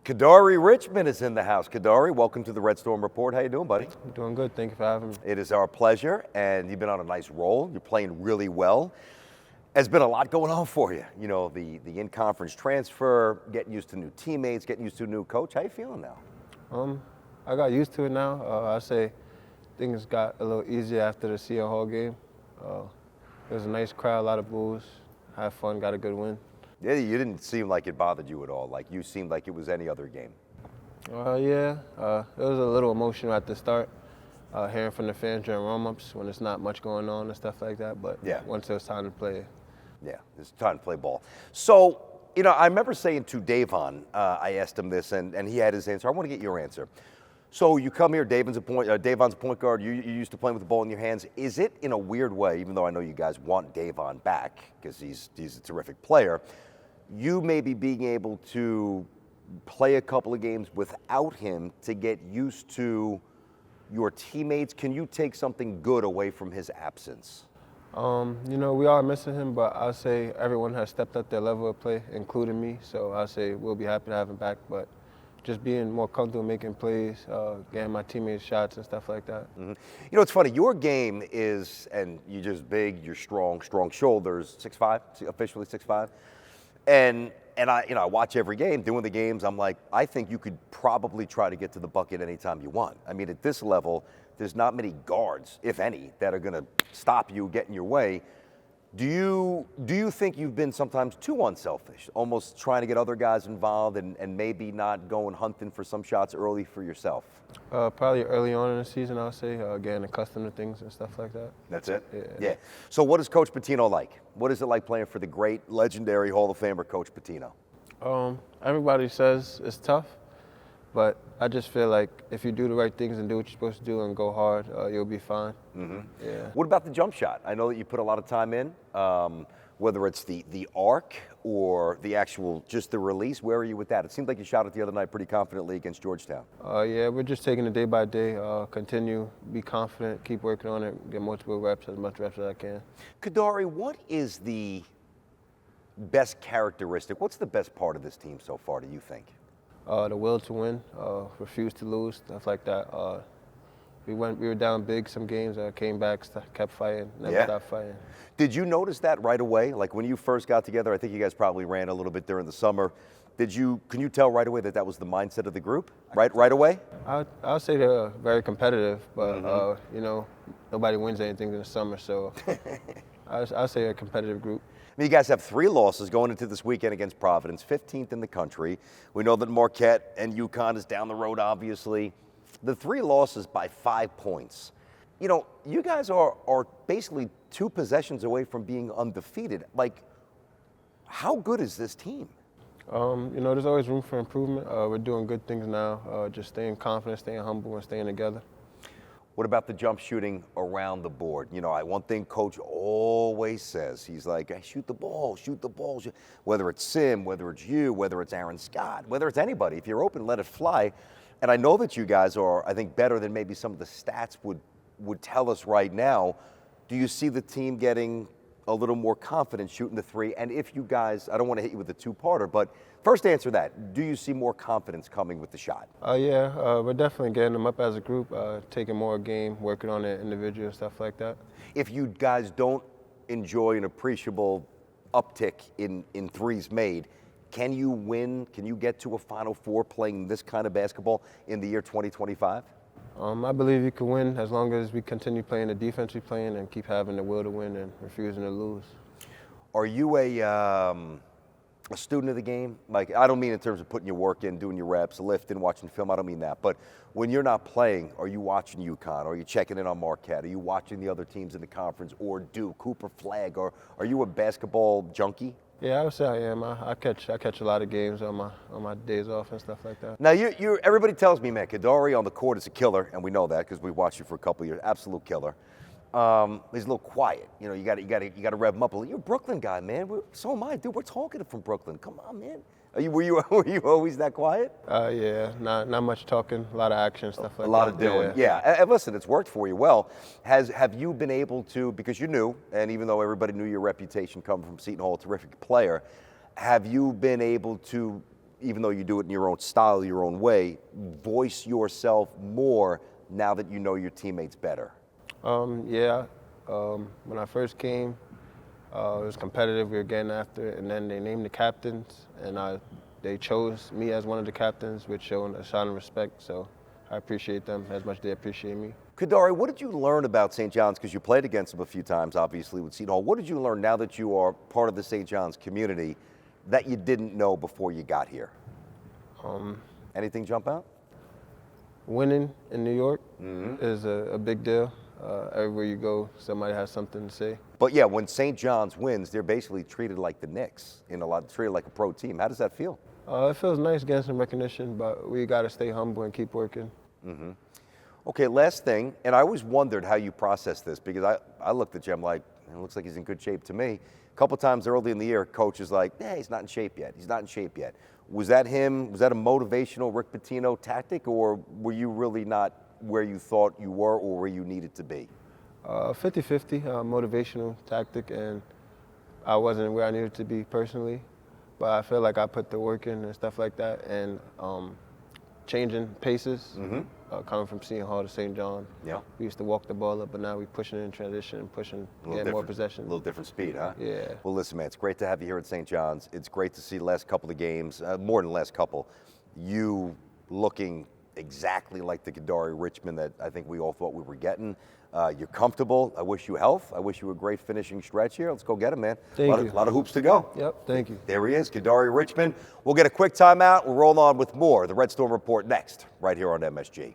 Kadari Richmond is in the house. Kadari, welcome to the Red Storm Report. How you doing, buddy? I'm doing good. Thank you for having me. It is our pleasure, and you've been on a nice roll. You're playing really well. There's been a lot going on for you. You know, the in-conference transfer, getting used to new teammates, getting used to a new coach. How you feeling now? I got used to it now. I say things got a little easier after the Seton Hall game. It was a nice crowd, a lot of boos. Had fun, got a good win. Yeah, you didn't seem like it bothered you at all. Like you seemed like it was any other game. It was a little emotional at the start, hearing from the fans during warm-ups when there's not much going on and stuff like that. But yeah, once it was time to play. Yeah, it's time to play ball. So, you know, I remember saying to Devon, I asked him this, and he had his answer. I want to get your answer. So you come here, Devon's a point guard. You're used to playing with the ball in your hands. Is it, in a weird way, even though I know you guys want Devon back because he's a terrific player, you maybe being able to play a couple of games without him to get used to your teammates? Can you take something good away from his absence? You know, we are missing him, but I'll say everyone has stepped up their level of play, including me. So I'll say we'll be happy to have him back, but just being more comfortable making plays, getting my teammates shots and stuff like that. Mm-hmm. You know, it's funny. Your game is, and you're just big, you're strong shoulders, 6'5", officially 6'5". And I watch every game. Doing the games, I'm like, I think you could probably try to get to the bucket anytime you want. I mean, at this level, there's not many guards, if any, that are going to stop you, get in your way. Do you think you've been sometimes too unselfish, almost trying to get other guys involved and maybe not going hunting for some shots early for yourself? Probably early on in the season, I'll say, getting accustomed to things and stuff like that. That's it? Yeah. So what is Coach Pitino like? What is it like playing for the great, legendary Hall of Famer Coach Pitino? Everybody says it's tough, but I just feel like if you do the right things and do what you're supposed to do and go hard, you'll be fine. Mm-hmm. Yeah. What about the jump shot? I know that you put a lot of time in, whether it's the arc or the actual, just the release. Where are you with that? It seemed like you shot it the other night pretty confidently against Georgetown. Yeah, we're just taking it day by day, continue, be confident, keep working on it, get multiple reps, as much reps as I can. Kadary, what is the best characteristic? What's the best part of this team so far, do you think? The will to win, refuse to lose, stuff like that. We were down big some games, came back, kept fighting, never stopped fighting. Did you notice that right away? Like when you first got together, I think you guys probably ran a little bit during the summer. Can you tell right away that was the mindset of the group? Right away? I'll say they're very competitive, but you know, nobody wins anything in the summer, so I'll say a competitive group. I mean, you guys have 3 losses going into this weekend against Providence, 15th in the country. We know that Marquette and UConn is down the road, obviously. The 3 losses by 5 points. You know, you guys are basically 2 possessions away from being undefeated. Like, how good is this team? You know, there's always room for improvement. We're doing good things now, just staying confident, staying humble, and staying together. What about the jump shooting around the board? You know, one thing Coach always says, he's like, hey, shoot the ball. Whether it's Sim, whether it's you, whether it's Aaron Scott, whether it's anybody, if you're open, let it fly. And I know that you guys are, I think, better than maybe some of the stats would tell us right now. Do you see the team getting a little more confident shooting the 3? And if you guys, I don't want to hit you with a 2-parter, but first answer that. Do you see more confidence coming with the shot? Yeah, we're definitely getting them up as a group, taking more game, working on it individual stuff like that. If you guys don't enjoy an appreciable uptick in threes made, can you win? Can you get to a Final Four playing this kind of basketball in the year 2025? I believe you can win as long as we continue playing the defense we're playing and keep having the will to win and refusing to lose. Are you a student of the game? Like, I don't mean in terms of putting your work in, doing your reps, lifting, watching film. I don't mean that. But when you're not playing, are you watching UConn? Are you checking in on Marquette? Are you watching the other teams in the conference or Duke, Cooper Flag? Or are you a basketball junkie? Yeah, I would say I am. I catch a lot of games on my days off and stuff like that. Now, everybody tells me, man, Kadary on the court is a killer, and we know that because we watched you for a couple of years. Absolute killer. He's a little quiet. You know, you got to rev him up a little. You're a Brooklyn guy, man. So am I, dude. We're talking from Brooklyn. Come on, man. Were you always that quiet? Yeah, not much talking, a lot of action, stuff like that. A lot of doing, yeah. And listen, it's worked for you well. Have you been able to, because you knew, and even though everybody knew your reputation coming from Seton Hall, a terrific player, have you been able to even though you do it in your own style, your own way, voice yourself more now that you know your teammates better? Yeah. When I first came, it was competitive. We were getting after it, and then they named the captains, and they chose me as one of the captains, which showed a sign of respect. So I appreciate them as much as they appreciate me. Kadary, what did you learn about St. John's? Because you played against them a few times, obviously, with Seton Hall. What did you learn now that you are part of the St. John's community that you didn't know before you got here? Anything jump out? Winning in New York is a big deal. Everywhere you go, somebody has something to say. But yeah, when St. John's wins, they're basically treated like the Knicks, treated like a pro team. How does that feel? It feels nice getting some recognition, but we got to stay humble and keep working. Okay, last thing, and I always wondered how you process this because I looked at you, I'm like, it looks like he's in good shape to me. A couple times early in the year, coach is like, he's not in shape yet. He's not in shape yet. Was that him? Was that a motivational Rick Pitino tactic, or were you really not where you thought you were or where you needed to be? 50-50 motivational tactic, and I wasn't where I needed to be personally, but I feel like I put the work in and stuff like that, and changing paces, coming from Seton Hall to St. John. Yeah. We used to walk the ball up, but now we're pushing in transition and getting more possession. A little different speed, huh? Yeah. Well, listen, man, it's great to have you here at St. John's. It's great to see the last couple of games, more than the last couple, you looking exactly like the Kadari Richmond that I think we all thought we were getting. You're comfortable. I wish you health. I wish you a great finishing stretch here. Let's go get him, man. Thank you. A lot of hoops to go. Yep, thank you. There he is, Kadari Richmond. We'll get a quick timeout. We'll roll on with more. The Red Storm Report next, right here on MSG.